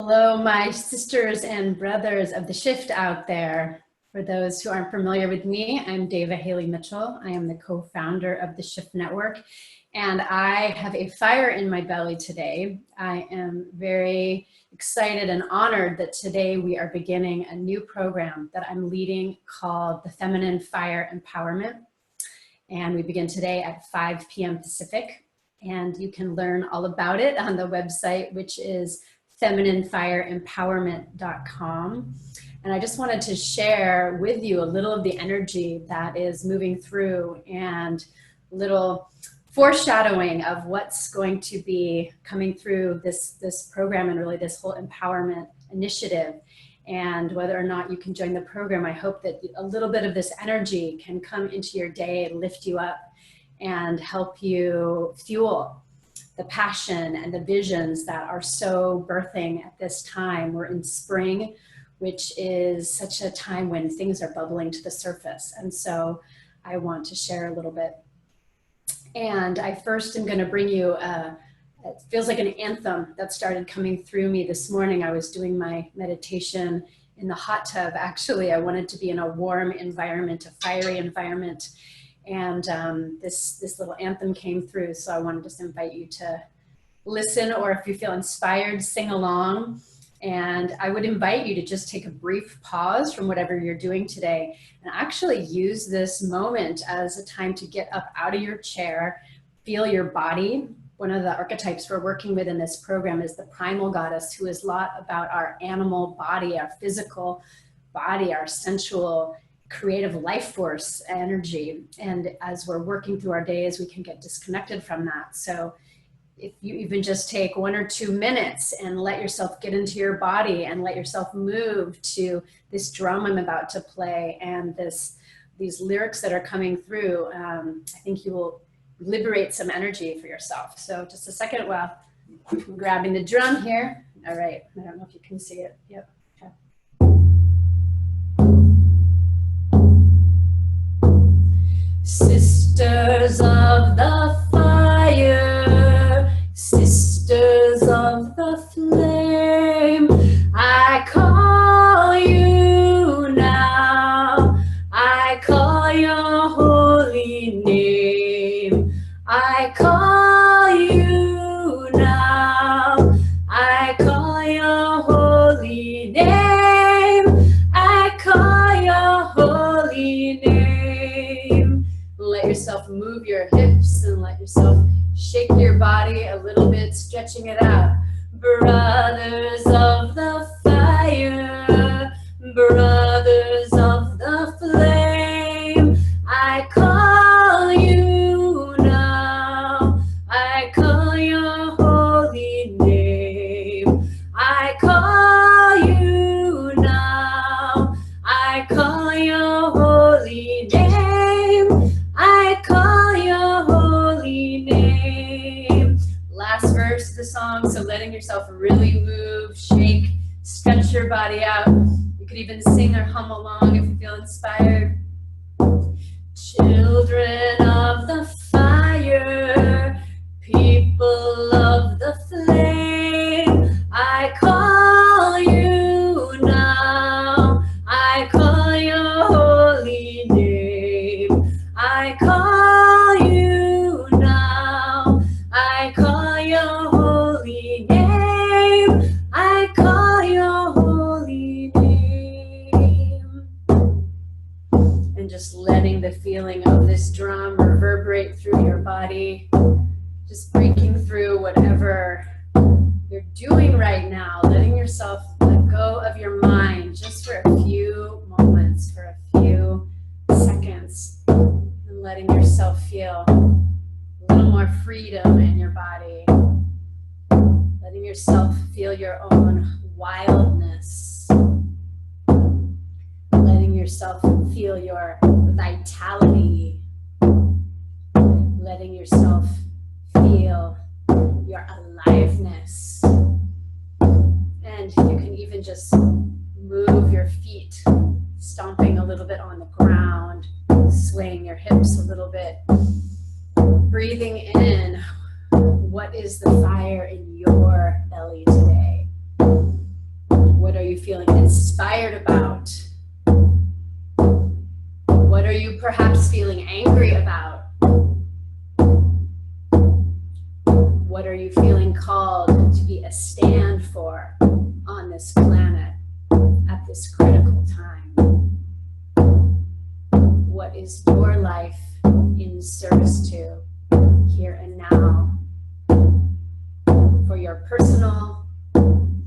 Hello, my sisters and brothers of the shift out there. For those who aren't familiar with me, I'm Devaa Haley Mitchell. I am the co-founder of the Shift Network, and I have a fire in my belly today. I am very excited and honored that today we are beginning a new program that I'm leading called the Feminine Fire Empowerment. And we begin today at 5 p.m. Pacific. And you can learn all about it on the website, which is femininefireempowerment.com. And I just wanted to share with you a little of the energy that is moving through and a little foreshadowing of what's going to be coming through this program and really this whole empowerment initiative. And whether or not you can join the program, I hope that a little bit of this energy can come into your day, lift you up, and help you fuel the passion and the visions that are so birthing at this time. We're in spring, which is such a time when things are bubbling to the surface. And so I want to share a little bit. And I first am going to bring you, it feels like an anthem that started coming through me this morning. I was doing my meditation in the hot tub. Actually, I wanted to be in a warm environment, a fiery environment. And this little anthem came through, so I want to just invite you to listen, or if you feel inspired, sing along. And I would invite you to just take a brief pause from whatever you're doing today and actually use this moment as a time to get up out of your chair, feel your body. One of the archetypes we're working with in this program is the primal goddess, who is a lot about our animal body, our physical body, our sensual creative life force energy. And as we're working through our days, we can get disconnected from that. So if you even just take 1 or 2 minutes and let yourself get into your body and let yourself move to this drum I'm about to play and these lyrics that are coming through, I think you will liberate some energy for yourself. So just a second while I'm grabbing the drum here. All right, I don't know if you can see it. Yep. Sisters of the fire, sisters of the flame, I call you now, I call your holy name, I call you now, I call your holy name, I call your holy name. Let yourself move your hips and let yourself shake your body a little bit, stretching it out. Brothers of the fire, brothers of the flame, I call you now, I call your holy name, I call you now, I call your holy name, I call your holy name. Last verse of the song, so letting yourself really move, shake, stretch your body out. You could even sing or hum along if you feel inspired. Children of the fire, people of the flame, I call you now, I call your holy name, I call you now, I call your holy name, I call your holy name. And just letting the feeling of this drum reverberate through your body, just breaking through whatever you're doing right now, letting yourself let go of your mind just for a few moments, for a few seconds, and letting yourself feel a little more freedom in your body, letting yourself feel your own wildness, letting yourself feel your vitality, letting yourself feel your aliveness. And you can even just move your feet, stomping a little bit on the ground, swaying your hips a little bit, breathing in what is the fire in your belly today. you feeling inspired about? What are you perhaps feeling angry about? What are you feeling called to be a stand for on this planet at this critical time? What is your life in service to here and now for your personal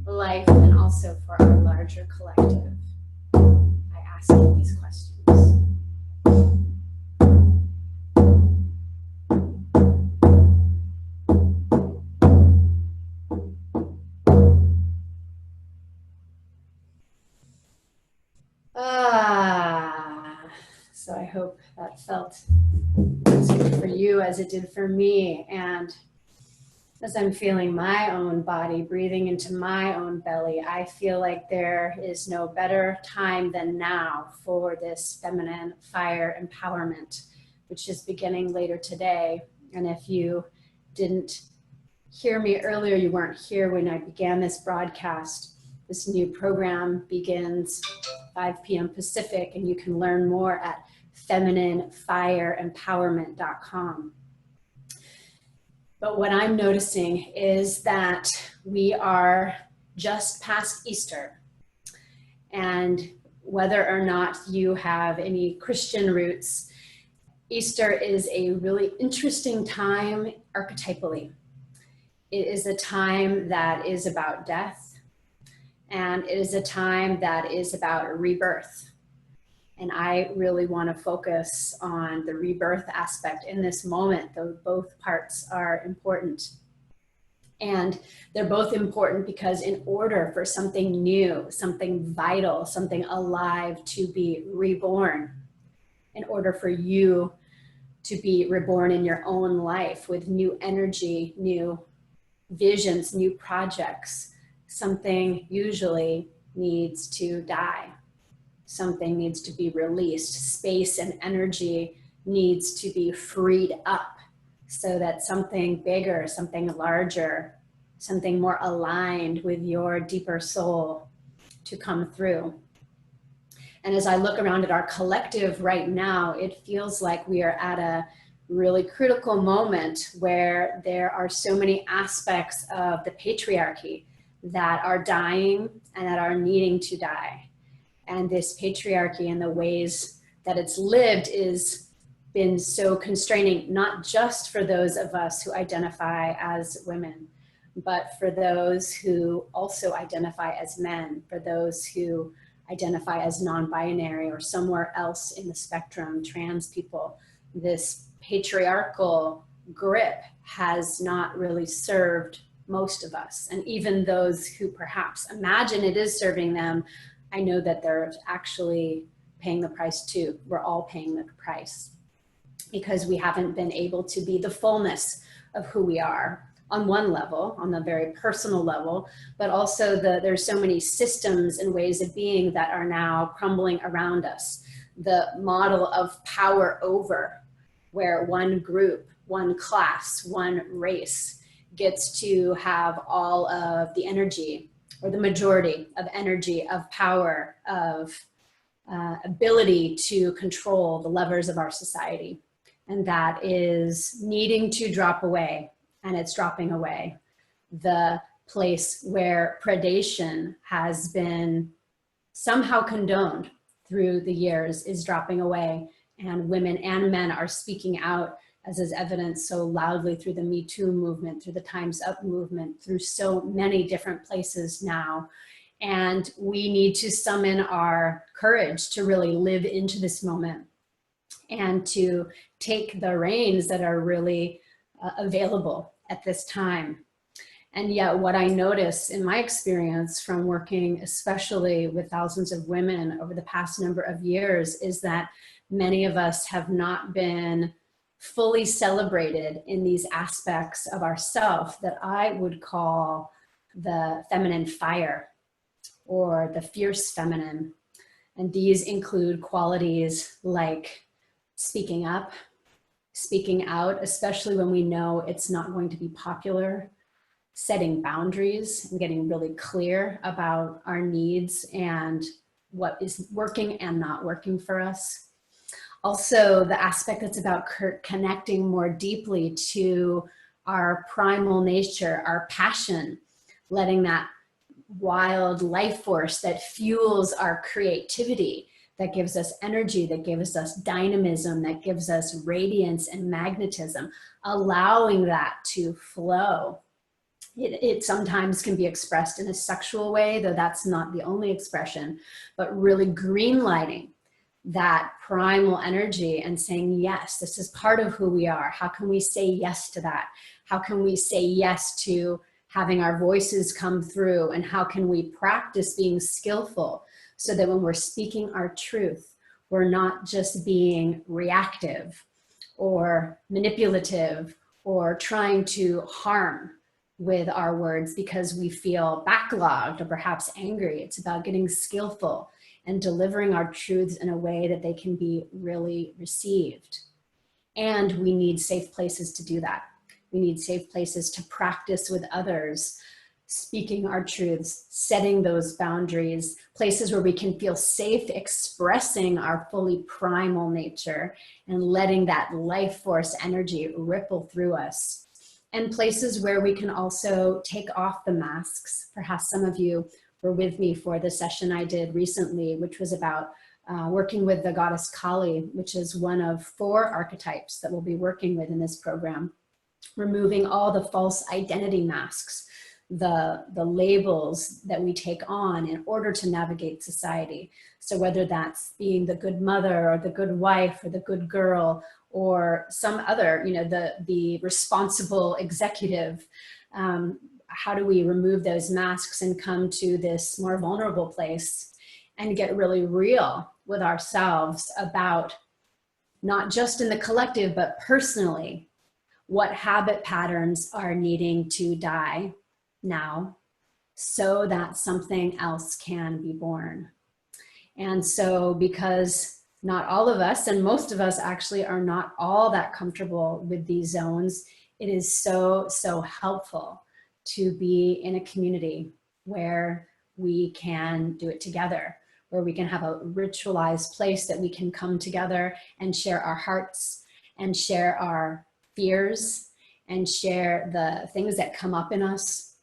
life and also for our larger collective? I ask you these questions. So I hope that felt as good for you as it did for me. And as I'm feeling my own body, breathing into my own belly, I feel like there is no better time than now for this feminine fire empowerment, which is beginning later today. And if you didn't hear me earlier, you weren't here when I began this broadcast, this new program begins 5 p.m. Pacific, and you can learn more at femininefireempowerment.com. But what I'm noticing is that we are just past Easter. And whether or not you have any Christian roots, Easter is a really interesting time archetypally. It is a time that is about death, and it is a time that is about rebirth. And I really want to focus on the rebirth aspect in this moment, though both parts are important. And they're both important because in order for something new, something vital, something alive to be reborn, in order for you to be reborn in your own life with new energy, new visions, new projects, something usually needs to die. Something needs to be released. Space and energy needs to be freed up so that something bigger, something larger, something more aligned with your deeper soul to come through. And as I look around at our collective right now, it feels like we are at a really critical moment where there are so many aspects of the patriarchy that are dying and that are needing to die. And this patriarchy and the ways that it's lived is been so constraining, not just for those of us who identify as women, but for those who also identify as men, for those who identify as non-binary or somewhere else in the spectrum, trans people. This patriarchal grip has not really served most of us. And even those who perhaps imagine it is serving them, I know that they're actually paying the price too. We're all paying the price because we haven't been able to be the fullness of who we are on one level, on the very personal level, but also there's so many systems and ways of being that are now crumbling around us. The model of power over, where one group, one class, one race gets to have all of the energy, or the majority of energy, of power, of ability to control the levers of our society. And that is needing to drop away, and it's dropping away. The place where predation has been somehow condoned through the years is dropping away, and women and men are speaking out, as is evidenced so loudly through the Me Too movement, through the Time's Up movement, through so many different places now. And we need to summon our courage to really live into this moment and to take the reins that are really available at this time. And yet what I notice in my experience from working especially with thousands of women over the past number of years is that many of us have not been fully celebrated in these aspects of ourself that I would call the feminine fire or the fierce feminine. And these include qualities like speaking up, speaking out, especially when we know it's not going to be popular, setting boundaries and getting really clear about our needs and what is working and not working for us. Also, the aspect that's about connecting more deeply to our primal nature, our passion, letting that wild life force that fuels our creativity, that gives us energy, that gives us dynamism, that gives us radiance and magnetism, allowing that to flow. It sometimes can be expressed in a sexual way, though that's not the only expression, but really green lighting that primal energy and saying, yes, this is part of who we are. How can we say yes to that? How can we say yes to having our voices come through? And how can we practice being skillful so that when we're speaking our truth, we're not just being reactive or manipulative or trying to harm with our words because we feel backlogged or perhaps angry. It's about getting skillful and delivering our truths in a way that they can be really received. And we need safe places to do that. We need safe places to practice with others, speaking our truths, setting those boundaries, places where we can feel safe expressing our fully primal nature and letting that life force energy ripple through us. And places where we can also take off the masks. Perhaps some of you were with me for the session I did recently, which was about working with the goddess Kali, which is one of 4 archetypes that we'll be working with in this program, removing all the false identity masks, the labels that we take on in order to navigate society. So whether that's being the good mother or the good wife or the good girl or some other, the responsible executive, how do we remove those masks and come to this more vulnerable place and get really real with ourselves about not just in the collective, but personally, what habit patterns are needing to die now so that something else can be born. And so because not all of us, and most of us actually are not all that comfortable with these zones, it is so, so helpful to be in a community where we can do it together, where we can have a ritualized place that we can come together and share our hearts and share our fears and share the things that come up in us.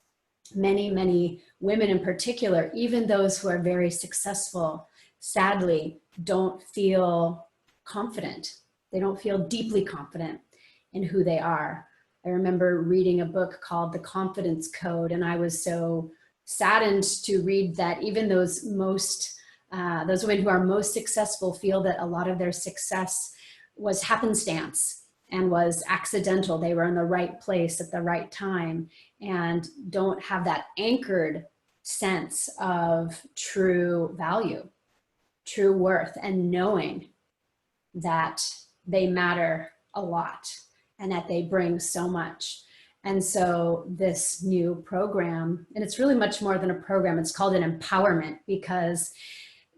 Many, many women in particular, even those who are very successful, sadly, don't feel confident. They don't feel deeply confident in who they are. I remember reading a book called The Confidence Code, and I was so saddened to read that even those women who are most successful feel that a lot of their success was happenstance and was accidental. They were in the right place at the right time and don't have that anchored sense of true value, true worth, and knowing that they matter a lot and that they bring so much. And so this new program, and it's really much more than a program, it's called an empowerment, because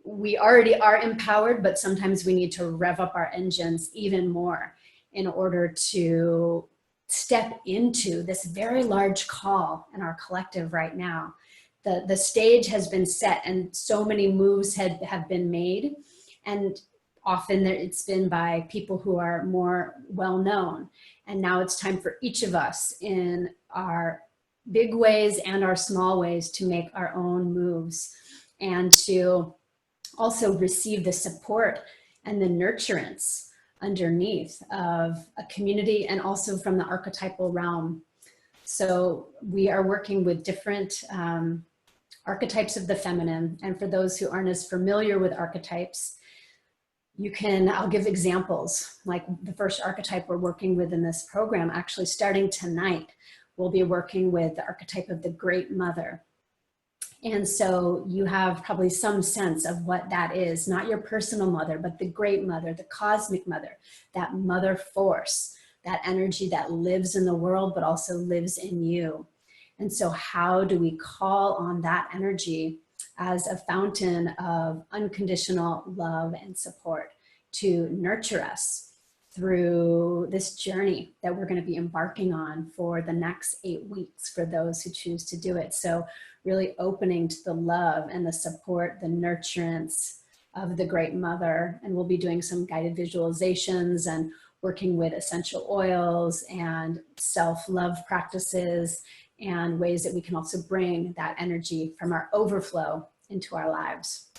we already are empowered, but sometimes we need to rev up our engines even more in order to step into this very large call in our collective right now. The stage has been set and so many moves have been made, and often it's been by people who are more well-known. And now it's time for each of us in our big ways and our small ways to make our own moves and to also receive the support and the nurturance underneath of a community and also from the archetypal realm. So we are working with different archetypes of the feminine. And for those who aren't as familiar with archetypes, I'll give examples. Like the first archetype we're working with in this program, actually starting tonight, we'll be working with the archetype of the Great Mother. And so you have probably some sense of what that is, not your personal mother, but the Great Mother, the cosmic mother, that mother force, that energy that lives in the world, but also lives in you. And so how do we call on that energy as a fountain of unconditional love and support to nurture us through this journey that we're going to be embarking on for the next 8 weeks for those who choose to do it. So really opening to the love and the support, the nurturance of the Great Mother. And we'll be doing some guided visualizations and working with essential oils and self-love practices and ways that we can also bring that energy from our overflow into our lives.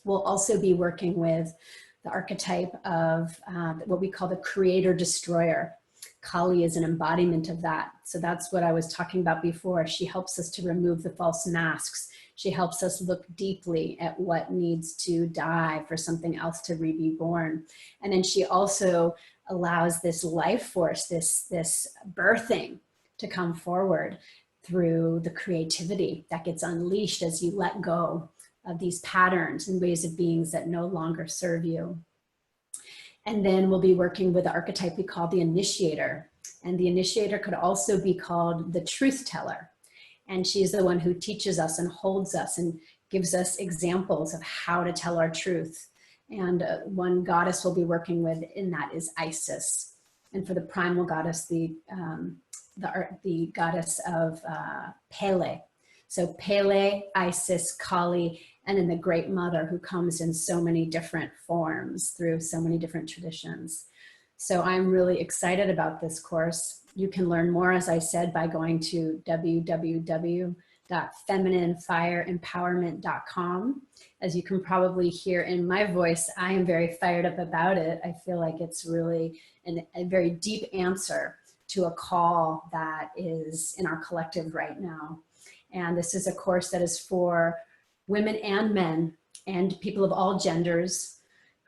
We'll also be working with the archetype of what we call the creator destroyer. Kali is an embodiment of that. So that's what I was talking about before. She helps us to remove the false masks. She helps us look deeply at what needs to die for something else to be born. And then she also allows this life force, this birthing to come forward through the creativity that gets unleashed as you let go of these patterns and ways of beings that no longer serve you. And then we'll be working with the archetype we call the initiator. And the initiator could also be called the truth teller. And she's the one who teaches us and holds us and gives us examples of how to tell our truth. And one goddess we'll be working with in that is Isis. And for the primal goddess, the goddess of Pele. So Pele, Isis, Kali, and then the Great Mother, who comes in so many different forms through so many different traditions. So I'm really excited about this course. You can learn more, as I said, by going to www.femininefireempowerment.com. As you can probably hear in my voice, I am very fired up about it. I feel like it's really a very deep answer to a call that is in our collective right now. And this is a course that is for women and men and people of all genders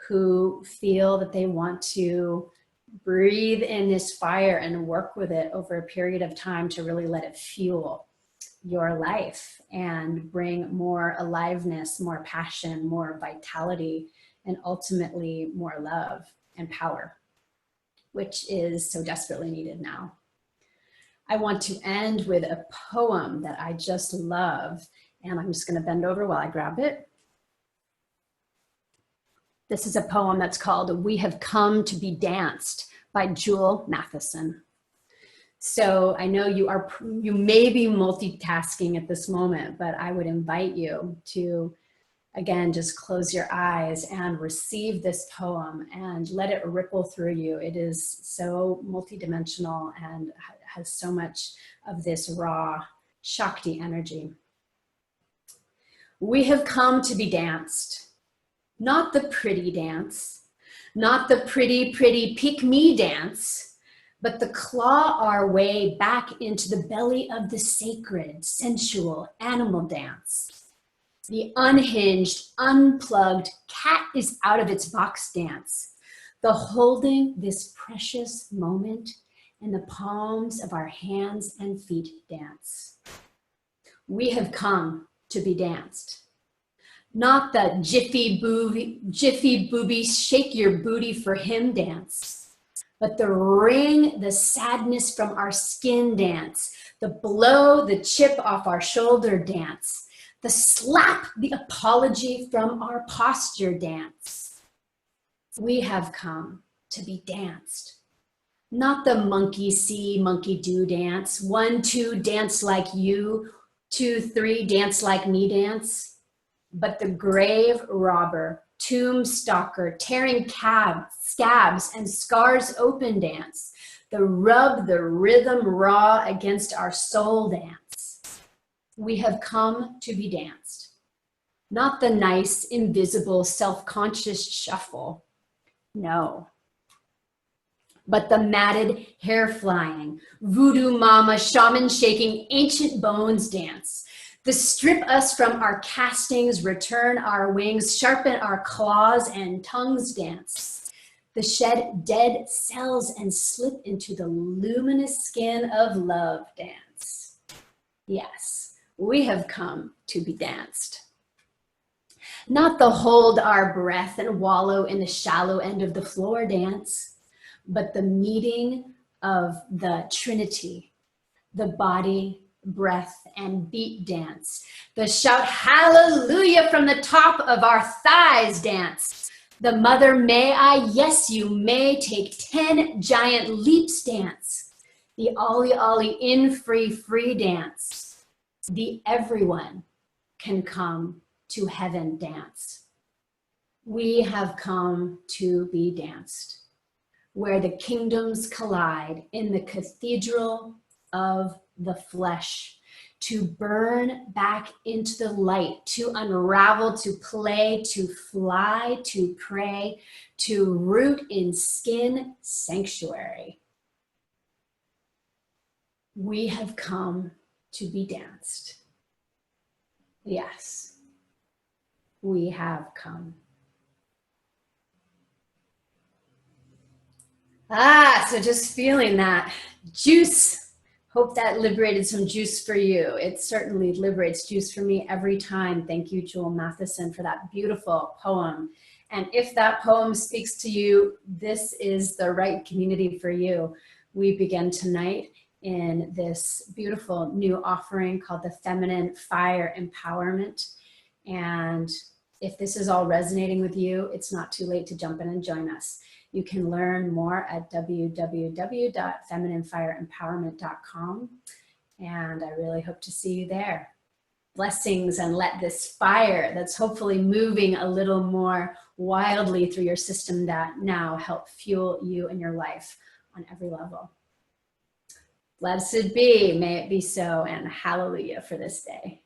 who feel that they want to breathe in this fire and work with it over a period of time to really let it fuel your life and bring more aliveness, more passion, more vitality, and ultimately more love and power, which is so desperately needed now. I want to end with a poem that I just love, and I'm just going to bend over while I grab it. This is a poem that's called "We Have Come to Be Danced" by Jewel Matheson. So I know you may be multitasking at this moment, but I would invite you to, again, just close your eyes and receive this poem and let it ripple through you. It is so multidimensional and has so much of this raw Shakti energy. We have come to be danced, not the pretty dance, not the pretty pick me dance, but the claw our way back into the belly of the sacred, sensual animal dance. The unhinged, unplugged, cat is out of its box dance. The holding this precious moment in the palms of our hands and feet dance. We have come to be danced. Not the jiffy booby, shake your booty for him dance, but the wring the sadness from our skin dance, the blow the chip off our shoulder dance, the slap the apology from our posture dance. We have come to be danced. Not the monkey see, monkey do dance, 1, 2, dance like you, 2, 3, dance like me dance, but the grave robber, tomb stalker, tearing scabs and scars open dance, the rub the rhythm raw against our soul dance. We have come to be danced. Not the nice, invisible, self-conscious shuffle, no. But the matted, hair flying, voodoo mama, shaman shaking, ancient bones dance. The strip us from our castings, return our wings, sharpen our claws and tongues dance. The shed dead cells and slip into the luminous skin of love dance. Yes, we have come to be danced. Not the hold our breath and wallow in the shallow end of the floor dance, but the meeting of the Trinity, the body, breath, and beat dance, the shout hallelujah from the top of our thighs dance, The mother may I, yes you may, take 10 giant leaps dance. The ollie ollie in free free dance. The everyone can come to heaven dance. We have come to be danced, where the kingdoms collide in the cathedral of the flesh, to burn back into the light, to unravel, to play, to fly, to pray, to root in skin sanctuary. We have come to be danced. Yes, we have come. So just feeling that juice. Hope that liberated some juice for you. It certainly liberates juice for me every time. Thank you, Jewel Matheson, for that beautiful poem. And if that poem speaks to you, this is the right community for you. We begin tonight in this beautiful new offering called the Feminine Fire Empowerment. And if this is all resonating with you, it's not too late to jump in and join us. You can learn more at www.femininefireempowerment.com. And I really hope to see you there. Blessings, and let this fire that's hopefully moving a little more wildly through your system now help fuel you and your life on every level. Blessed be, may it be so, and hallelujah for this day.